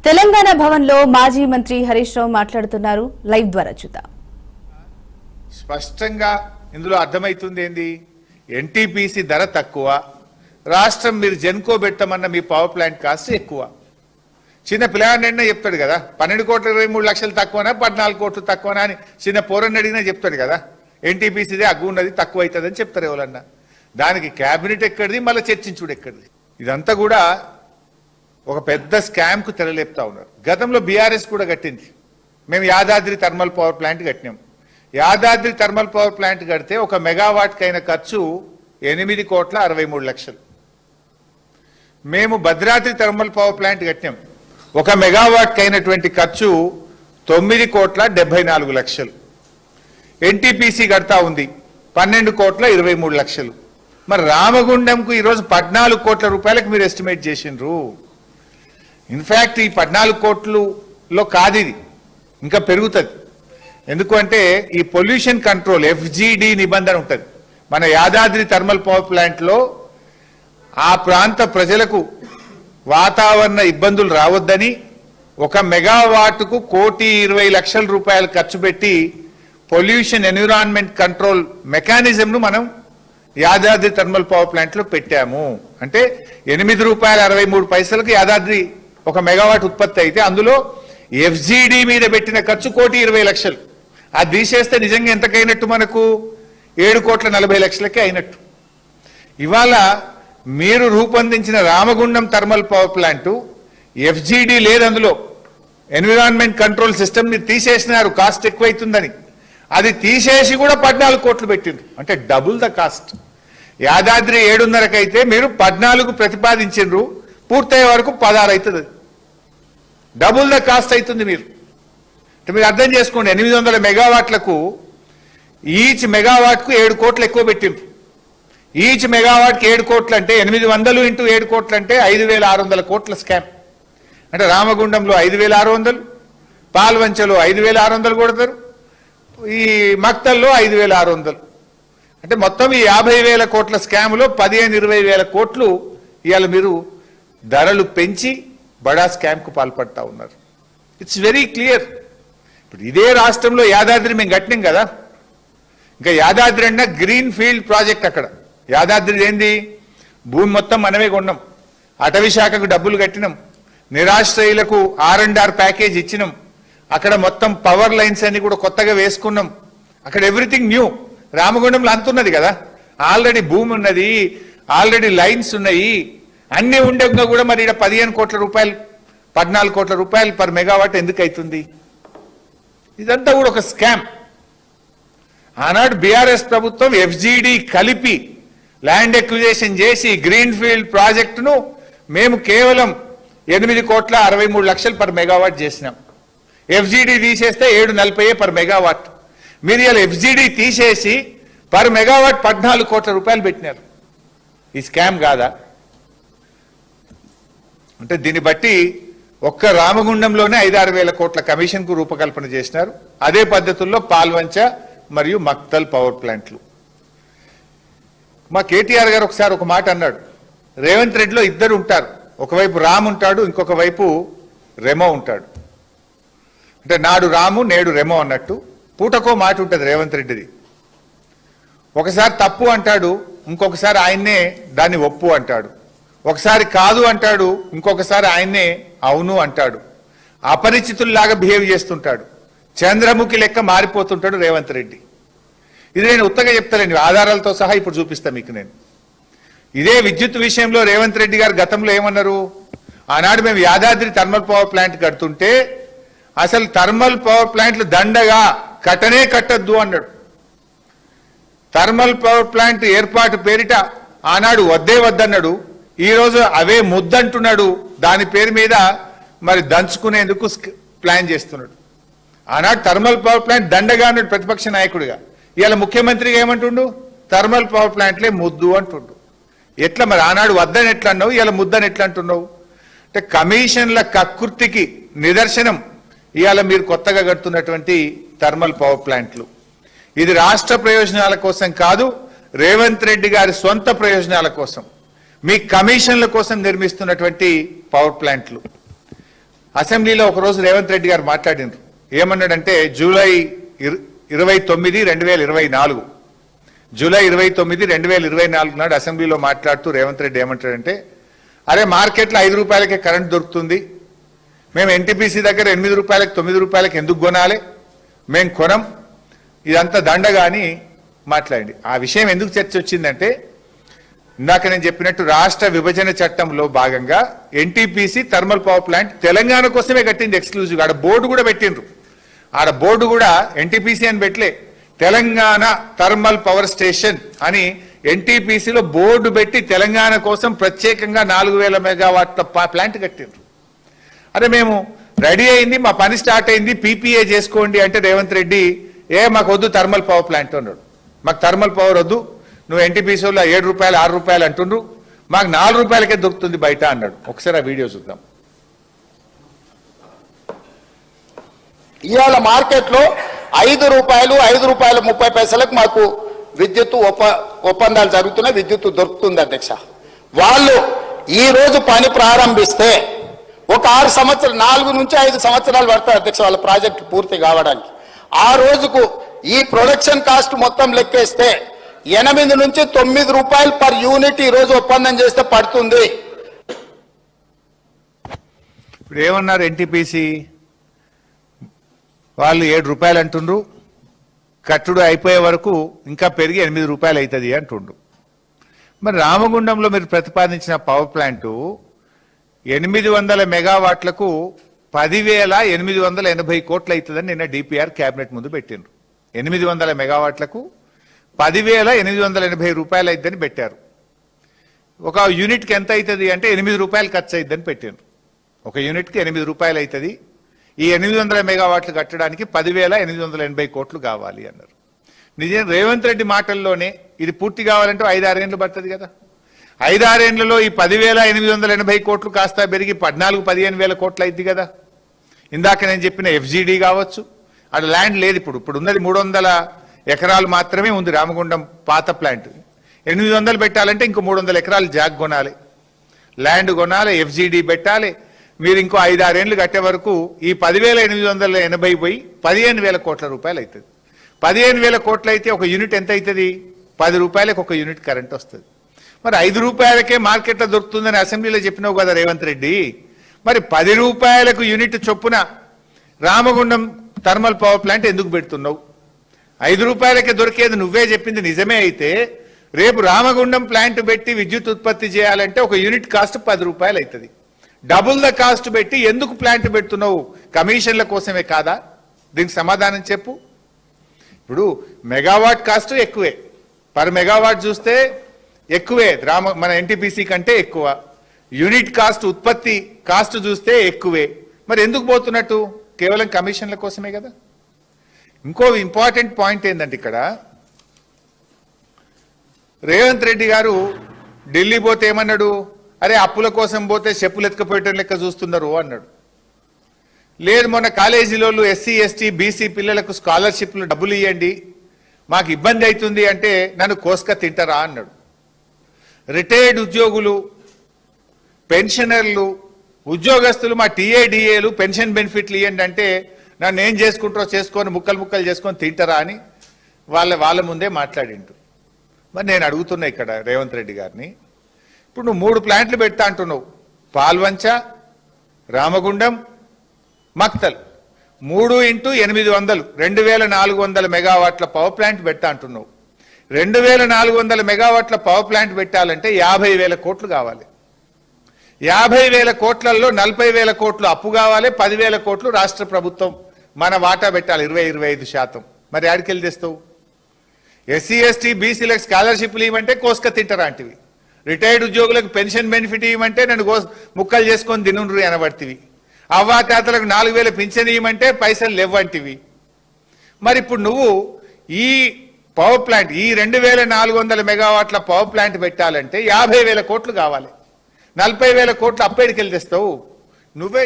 తెలంగాణ భవన్లో మాజీ మంత్రి హరీష్ రావు మాట్లాడుతున్నారు. లైవ్ ద్వారా చూద్దాం. స్పష్టంగా ఇందులో అర్థమైతుంది ఏంది, ఎన్టీపీసీ ధర తక్కువ, రాష్ట్రం మీరు జెన్కో పెట్టమన్న మీ పవర్ ప్లాంట్ కాస్ట్ ఎక్కువ. చిన్న పిల్లగాడినైనా చెప్తాడు కదా, 12,23,00,000 తక్కువనా 14 కోట్లు తక్కువనా అని చిన్న పోరన్ని అడిగినా చెప్తాడు కదా. ఎన్టీపీసీదే అగ్గు ఉన్నది, తక్కువ అవుతుందని చెప్తారు ఎవరన్నా. దానికి క్యాబినెట్ ఎక్కడిది, మళ్ళీ చర్చించుడు ఎక్కడిది. ఇదంతా కూడా ఒక పెద్ద స్కామ్కు తెరలేపుతా ఉన్నారు. గతంలో బీఆర్ఎస్ కూడా కట్టింది. మేము యాదాద్రి థర్మల్ పవర్ ప్లాంట్ కట్టినాం. యాదాద్రి థర్మల్ పవర్ ప్లాంట్ కడితే 1 మెగావాట్కి అయిన ఖర్చు 8,63,00,000. మేము భద్రాద్రి థర్మల్ పవర్ ప్లాంట్ కట్టినాం. 1 మెగావాట్కి అయినటువంటి ఖర్చు 9,74,00,000. ఎన్టీపీసీ కడతా ఉంది 12,23,00,000. మరి రామగుండంకు ఈరోజు 14 కోట్ల రూపాయలకు మీరు ఎస్టిమేట్ చేసిండ్రు. ఇన్ఫ్యాక్ట్ ఈ 14 కోట్లలో కాదు, ఇది ఇంకా పెరుగుతుంది. ఎందుకంటే ఈ పొల్యూషన్ కంట్రోల్ FGD నిబంధన ఉంటుంది. మన యాదాద్రి థర్మల్ పవర్ ప్లాంట్లో ఆ ప్రాంత ప్రజలకు వాతావరణ ఇబ్బందులు రావద్దని 1 మెగావాట్కు 1,20,00,000 రూపాయలు ఖర్చు పెట్టి పొల్యూషన్ ఎన్విరాన్మెంట్ కంట్రోల్ మెకానిజంను మనం యాదాద్రి థర్మల్ పవర్ ప్లాంట్లో పెట్టాము. అంటే ₹8.63 యాదాద్రి 1 మెగావాట్ ఉత్పత్తి అయితే అందులో FGD మీద పెట్టిన ఖర్చు 1,20,00,000. అది తీసేస్తే నిజంగా ఎంతకైనట్టు, మనకు 7,40,00,000కే అయినట్టు. ఇవాళ మీరు రూపొందించిన Ramagundam thermal power plant FGD లేదు, అందులో ఎన్విరాన్మెంట్ కంట్రోల్ సిస్టమ్ మీరు తీసేసినారు కాస్ట్ ఎక్కువైతుందని. అది తీసేసి కూడా 14 కోట్లు పెట్టింది, అంటే డబుల్ ద కాస్ట్. యాదాద్రి 7.5 అయితే మీరు 14 ప్రతిపాదించారు, పూర్తయ్యే వరకు 16 అవుతుంది. డబుల్ ద కాస్ట్ అవుతుంది. మీరు అర్థం చేసుకోండి, 800 మెగావాట్లకు ఈచ్ మెగావాట్కు 7 కోట్లు ఎక్కువ పెట్టిండ్రు. ఈచ్ మెగావాట్కి 7 కోట్లు అంటే 800 ఇంటూ 7 కోట్లు అంటే 5,600 కోట్ల స్కామ్. అంటే రామగుండంలో 5,600, పాల్వంచలో 5,600 కొడతారు, ఈ మక్తల్లో 5,600. అంటే మొత్తం ఈ 50,000 కోట్ల స్కామ్లో 15-20,000 కోట్లు ఇవాళ మీరు ధరలు పెంచి బడా స్కామ్కు పాల్పడతా ఉన్నారు. It's very clear. ఇప్పుడు ఇదే రాష్ట్రంలో యాదాద్రి మేము కట్టినాం కదా. ఇంకా యాదాద్రి అన్న గ్రీన్ ఫీల్డ్ ప్రాజెక్ట్. అక్కడ యాదాద్రి ఏంది, భూమి మొత్తం మనమే కొన్నాం, అటవీ శాఖకు డబ్బులు కట్టినాం, నిరాశ్రయులకు R&R ప్యాకేజ్ ఇచ్చినాం, అక్కడ మొత్తం పవర్ లైన్స్ అన్ని కూడా కొత్తగా వేసుకున్నాం. అక్కడ ఎవ్రీథింగ్ న్యూ. రామగుండంలో అంతున్నది కదా, ఆల్రెడీ భూమి ఉన్నది, ఆల్రెడీ లైన్స్ ఉన్నాయి, అన్ని ఉండగా కూడా మరి ఇక్కడ 15 కోట్ల రూపాయలు 14 కోట్ల రూపాయలు పర్ మెగావాట్ ఎందుకు అవుతుంది? ఇదంతా కూడా ఒక స్కామ్. ఆనాడు బీఆర్ఎస్ ప్రభుత్వం FGD కలిపి ల్యాండ్ ఎక్విజేషన్ చేసి గ్రీన్ ఫీల్డ్ ప్రాజెక్టును మేము కేవలం 8,63,00,000 పర్ మెగావాట్ చేసినాం. FGD తీసేస్తే 740 పర్ మెగావాట్. మీరు ఇలా FGD తీసేసి పర్ మెగావాట్ 14 కోట్ల రూపాయలు పెట్టినారు. ఈ స్కామ్ కాదా? అంటే దీన్ని బట్టి ఒక్క రామగుండంలోనే 5-6 వేల కోట్ల కమిషన్కు రూపకల్పన చేసినారు. అదే పద్ధతుల్లో పాల్వంచ మరియు మక్తల్ పవర్ ప్లాంట్లు. మా కేటీఆర్ గారు ఒకసారి ఒక మాట అన్నాడు, రేవంత్ రెడ్డిలో ఇద్దరు ఉంటారు, ఒకవైపు రామ్ ఉంటాడు, ఇంకొక వైపు రెమో ఉంటాడు. అంటే నాడు రాము నేడు రెమో అన్నట్టు పూటకో మాట ఉంటుంది రేవంత్ రెడ్డిది. ఒకసారి తప్పు అంటాడు, ఇంకొకసారి ఆయన్నే దాన్ని ఒప్పు అంటాడు. ఒకసారి కాదు అంటాడు, ఇంకొకసారి ఆయన్నే అవును అంటాడు. అపరిచితుల్లాగా బిహేవ్ చేస్తుంటాడు, చంద్రముఖి లెక్క మారిపోతుంటాడు రేవంత్ రెడ్డి. ఇది నేను ఉత్తగా చెప్తానండి, ఆధారాలతో సహా ఇప్పుడు చూపిస్తా మీకు. నేను ఇదే విద్యుత్ విషయంలో రేవంత్ రెడ్డి గారు గతంలో ఏమన్నారు, ఆనాడు మేము యాదాద్రి థర్మల్ పవర్ ప్లాంట్ కడుతుంటే అసలు థర్మల్ పవర్ ప్లాంట్లు దండగా కట్టనే కట్టద్దు అన్నాడు. థర్మల్ పవర్ ప్లాంట్ ఏర్పాటు పేరిట ఆనాడు వద్దే వద్దన్నాడు, ఈరోజు అవే ముద్దంటున్నాడు. దాని పేరు మీద మరి దంచుకునేందుకు ప్లాన్ చేస్తున్నాడు. ఆనాడు థర్మల్ పవర్ ప్లాంట్ దండగా అన్నాడు ప్రతిపక్ష నాయకుడిగా. ఇవాళ ముఖ్యమంత్రిగా ఏమంటుండు, థర్మల్ పవర్ ప్లాంట్లే ముద్దు అంటుండు. ఎట్లా మరి ఆనాడు వద్దని ఎట్లా అన్నావు, ఇవాళ ముద్దని ఎట్లా అంటున్నావు? అంటే కమిషన్ల కకృతికి నిదర్శనం ఇవాళ మీరు కొత్తగా కడుతున్నటువంటి థర్మల్ పవర్ ప్లాంట్లు. ఇది రాష్ట్ర ప్రయోజనాల కోసం కాదు, రేవంత్ రెడ్డి గారి సొంత ప్రయోజనాల కోసం, మీ కమిషన్ల కోసం నిర్మిస్తున్నటువంటి పవర్ ప్లాంట్లు. అసెంబ్లీలో ఒకరోజు రేవంత్ రెడ్డి గారు మాట్లాడినారు. ఏమన్నాడంటే జూలై 29, 2024 జూలై 29, 2024 నాడు అసెంబ్లీలో మాట్లాడుతూ రేవంత్ రెడ్డి ఏమంటాడంటే, అరే మార్కెట్లో 5 రూపాయలకే కరెంట్ దొరుకుతుంది, మేము ఎన్టీపీసీ దగ్గర 8 రూపాయలకు 9 రూపాయలకు ఎందుకు కొనాలి, మేము కొనం, ఇదంతా దండగా అని మాట్లాడండి. ఆ విషయం ఎందుకు చర్చ వచ్చిందంటే, ఇందాక నేను చెప్పినట్టు రాష్ట్ర విభజన చట్టంలో భాగంగా NTPC thermal power plant Telangana కోసమే కట్టింది ఎక్స్క్లూజివ్. ఆడ బోర్డు కూడా పెట్టిండ్రు. ఆడ బోర్డు కూడా ఎన్టీపీసీ అని పెట్టలే, తెలంగాణ థర్మల్ పవర్ స్టేషన్ అని ఎన్టీపీసీలో బోర్డు పెట్టి తెలంగాణ కోసం ప్రత్యేకంగా 4000 మెగావాట్ల ప్లాంట్ కట్టిండ్రు. అరే మేము రెడీ అయింది, మా పని స్టార్ట్ అయింది, పీపీఏ చేసుకోండి అంటే రేవంత్ రెడ్డి మాకు వద్దు థర్మల్ పవర్ ప్లాంట్ అన్నాడు. మాకు థర్మల్ పవర్ వద్దు, నువ్వు ఎన్టీపీసీలో 7 రూపాయలు 6 రూపాయలు అంటుండ్రు, మాకు 4 రూపాయలకే దొరుకుతుంది బయట అన్నాడు. ఒకసారి ఆ వీడియో చూద్దాం. ఇవాళ మార్కెట్లో 5 రూపాయలు 30 పైసలకు మాకు విద్యుత్ ఒప్పందాలు జరుగుతున్నాయి, విద్యుత్ దొరుకుతుంది అధ్యక్ష. వాళ్ళు ఈ రోజు పని ప్రారంభిస్తే ఒక 6 సంవత్సరాలు 4 నుంచి 5 సంవత్సరాలు పడతాయి అధ్యక్ష వాళ్ళ ప్రాజెక్టు పూర్తి కావడానికి. ఆ రోజుకు ఈ ప్రొడక్షన్ కాస్ట్ మొత్తం లెక్కేస్తే 8 నుంచి 9 రూపాయలు పర్ యూనిట్ ఈ రోజు ఒప్పందం చేస్తే పడుతుంది. ఇప్పుడు ఏమన్నారు ఎన్టీపీసీ వాళ్ళు 7 రూపాయలు అంటుండ్రు, కట్టుడు అయిపోయే వరకు ఇంకా పెరిగి 8 రూపాయలు అవుతుంది అంటుండ్రు. మరి రామగుండంలో మీరు ప్రతిపాదించిన పవర్ ప్లాంటు 800 మెగావాట్లకు 10,880 కోట్లు అవుతుందని నిన్న డిపిఆర్ క్యాబినెట్ ముందు పెట్టిండ్రు. 800 మెగావాట్లకు 10,880 రూపాయలు అయిద్దని పెట్టారు. ఒక యూనిట్కి ఎంత అవుతుంది అంటే 8 రూపాయలు ఖర్చు అయిద్దని పెట్టారు. ఒక యూనిట్కి 8 రూపాయలు అవుతుంది. ఈ 800 మెగావాట్లు కట్టడానికి 10,880 కోట్లు కావాలి అన్నారు. నిజం రేవంత్ రెడ్డి మాటల్లోనే ఇది పూర్తి కావాలంటే 5-6 ఏళ్ళు పడుతుంది కదా. 5-6 ఏళ్లలో ఈ 10,880 కోట్లు కాస్త పెరిగి 14-15 వేల కోట్లు అయింది కదా. ఇందాక నేను చెప్పిన ఎఫ్జీడీ కావచ్చు, అక్కడ ల్యాండ్ లేదు. ఇప్పుడు ఉన్నది 300 ఎకరాలు మాత్రమే ఉంది రామగుండం పాత ప్లాంట్. 800 పెట్టాలంటే ఇంకో 300 ఎకరాలు జాగ్ కొనాలి, ల్యాండ్ కొనాలి, ఎఫ్జీడీ పెట్టాలి. మీరు ఇంకో 5-6 ఏళ్ళు కట్టే వరకు ఈ 10,880 పోయి 15,000 కోట్ల రూపాయలు అవుతుంది. 15,000 కోట్లు అయితే ఒక యూనిట్ ఎంత అవుతుంది? 10 రూపాయలకు ఒక యూనిట్ కరెంట్ వస్తుంది. మరి 5 రూపాయలకే మార్కెట్లో దొరుకుతుందని అసెంబ్లీలో చెప్పినావు కదా రేవంత్ రెడ్డి. మరి 10 రూపాయలకు యూనిట్ చొప్పున రామగుండం థర్మల్ పవర్ ప్లాంట్ ఎందుకు పెడుతున్నావు? 5 రూపాయలకే దొరికేది నువ్వే చెప్పింది నిజమే అయితే రేపు రామగుండం ప్లాంట్ పెట్టి విద్యుత్ ఉత్పత్తి చేయాలంటే ఒక యూనిట్ కాస్ట్ 10 రూపాయలు అవుతుంది. డబుల్ ద కాస్ట్ పెట్టి ఎందుకు ప్లాంట్ పెడుతున్నావు? కమిషన్ల కోసమే కాదా? దీనికి సమాధానం చెప్పు. ఇప్పుడు మెగావాట్ కాస్ట్ ఎక్కువే, పర్ మెగావాట్ చూస్తే ఎక్కువే, మన ఎన్టీపీసీ కంటే ఎక్కువ. యూనిట్ కాస్ట్ ఉత్పత్తి కాస్ట్ చూస్తే ఎక్కువే. మరి ఎందుకు పోతున్నట్టు? కేవలం కమిషన్ల కోసమే కదా. ఇంకో ఇంపార్టెంట్ పాయింట్ ఏంటంటే ఇక్కడ రేవంత్ రెడ్డి గారు ఢిల్లీ పోతే ఏమన్నాడు? అరే అప్పుల కోసం పోతే చెప్పులు ఎత్తుకపోయటం లెక్క చూస్తున్నారు అన్నాడు. లేదు మొన్న కాలేజీలో ఎస్సీ ఎస్టీ బీసీ పిల్లలకు స్కాలర్షిప్లు డబ్బులు ఇవ్వండి, మాకు ఇబ్బంది అవుతుంది అంటే నన్ను కోసుక తింటారా అన్నాడు. రిటైర్డ్ ఉద్యోగులు, పెన్షనర్లు, ఉద్యోగస్తులు మా టీఏడిఏలు పెన్షన్ బెనిఫిట్లు ఇవ్వండి అంటే నన్ను ఏం చేసుకుంటారో చేసుకొని ముక్కలు చేసుకొని తింటారా అని వాళ్ళ ముందే మాట్లాడిండు. మరి నేను అడుగుతున్నా ఇక్కడ రేవంత్ రెడ్డి గారిని, ఇప్పుడు నువ్వు 3 ప్లాంట్లు పెడతా అంటున్నావు, పాల్వంచ, రామగుండం, మక్తల్, 3 × 800 2,400 మెగావాట్ల పవర్ ప్లాంట్ పెడతా అంటున్నావు. 2,400 మెగావాట్ల పవర్ ప్లాంట్ పెట్టాలంటే 50,000 కోట్లు కావాలి. 50,000 కోట్లలో 40,000 కోట్లు అప్పు కావాలి, 10,000 కోట్లు రాష్ట్ర ప్రభుత్వం మన వాటా పెట్టాలి 20-25%. మరి ఆడికెళ్ళి తెస్తావు? ఎస్సీ ఎస్టీ బీసీలకు స్కాలర్షిప్లు ఇవ్వమంటే కోసుక తింటారాంటివి, రిటైర్డ్ ఉద్యోగులకు పెన్షన్ బెనిఫిట్ ఇవ్వమంటే నన్ను ముక్కలు చేసుకొని తినుండ్రు అనబడితివి, అవ్వాతాతలకు 4,000 పింఛన్ ఇవ్వమంటే పైసలు లేవంటివి. మరి ఇప్పుడు నువ్వు ఈ పవర్ ప్లాంట్ ఈ 2,400 మెగావాట్ల పవర్ ప్లాంట్ పెట్టాలంటే 50,000 కోట్లు కావాలి. 40,000 కోట్లు అప్పేడికెళ్ళి తెస్తావు నువ్వే.